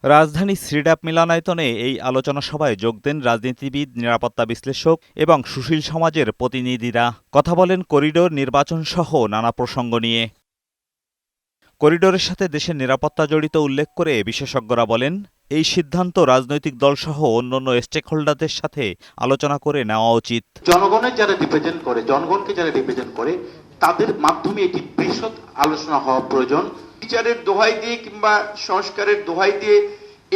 রাজধানী সিরডাপ মিলনায়তনে এই আলোচনা সভায় যোগ দেন রাজনীতিবিদ, নিরাপত্তা বিশ্লেষক এবং সুশীল সমাজের প্রতিনিধিরা। কথা বলেন করিডোর নির্বাচনসহ নানা প্রসঙ্গ নিয়ে। করিডোরের সাথে দেশের নিরাপত্তা জড়িত উল্লেখ করে বিশেষজ্ঞরা বলেন, এই সিদ্ধান্ত রাজনৈতিক দলসহ অন্যান্য স্টেকহোল্ডারদের সাথে আলোচনা করে নেওয়া উচিত। জনগণকে যারা রিপ্রেজেন্ট করে তাদের মাধ্যমে এটি বিশদ আলোচনা হওয়া প্রয়োজন। বিচারের দোহাই দিয়ে কিংবা সংস্কারের দোহাই দিয়ে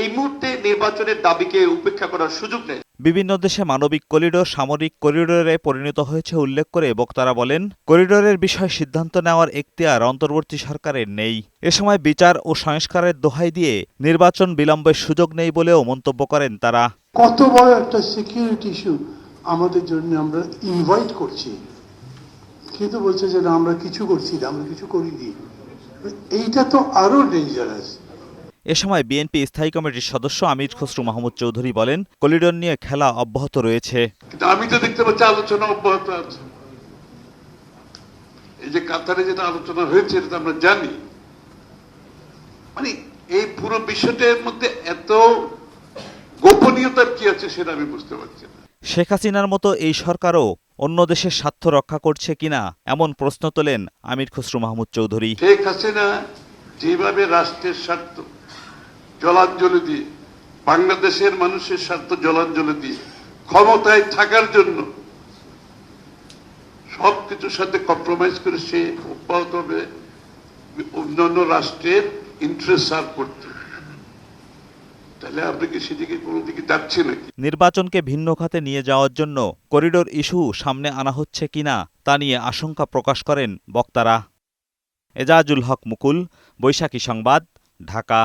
এই মুহূর্তে নির্বাচনের দাবিকে উপেক্ষা করার সুযোগ নেই। বিভিন্ন দেশে মানবিক করিডোর সামরিক করিডোরে পরিণত হয়েছে উল্লেখ করে বক্তারা বলেন, করিডোরের বিষয়ে সিদ্ধান্ত নেওয়ার এখতিয়ার অন্তর্বর্তী সরকারের নেই। এ সময় বিচার ও সংস্কারের দোহাই দিয়ে নির্বাচন বিলম্বের সুযোগ নেই বলেও মন্তব্য করেন তারা। কত বড় একটা সিকিউরিটি ইস্যু আমাদের জন্য আমরা ইনভাইট করছি, কিন্তু বলছে যে না আমরা কিছু করছি না, আমরা কিছু করিনি। এইটা তো আরো ডেঞ্জারাস। এ সময় বিএনপি স্থায়ী কমিটির সদস্য আমির খসরু মাহমুদ চৌধুরী বলেন, করিডোর নিয়ে খেলা অব্যাহত রয়েছে। কিন্তু আমি তো দেখতে পাচ্ছি আলোচনা অব্যাহত আছে। এই যে কাতারে যেটা আলোচনা হয়েছে এটা আমরা জানি, মানে এই পুরো বিষয়টার মধ্যে এত গোপনীয়তার কি আছে সেটা আমি বুঝতে পারছি না। শেখ হাসিনার মতো এই সরকারও অন্য দেশের স্বার্থ রক্ষা করছে কিনা এমন প্রশ্ন তোলেন আমির খসরু মাহমুদ চৌধুরী। শেখ হাসিনা যেভাবে রাষ্ট্রের স্বার্থ জলাঞ্জলি দিয়ে, বাংলাদেশের মানুষের স্বার্থ জলাঞ্জলি দিয়ে ক্ষমতায় থাকার জন্য সবকিছুর সাথে কম্প্রোমাইজ করে সে অব্যাহত হবে অন্যান্য রাষ্ট্রের ইন্টারেস্ট সার্ভ করতে। তাহলে আপনি কি সেদিকে কোনো দিকে যাচ্ছে নাকি? নির্বাচনকে ভিন্ন খাতে নিয়ে যাওয়ার জন্য করিডোর ইস্যু সামনে আনা হচ্ছে কিনা তা নিয়ে আশঙ্কা প্রকাশ করেন বক্তারা। এজাজুল হক মুকুল, বৈশাখী সংবাদ, ঢাকা।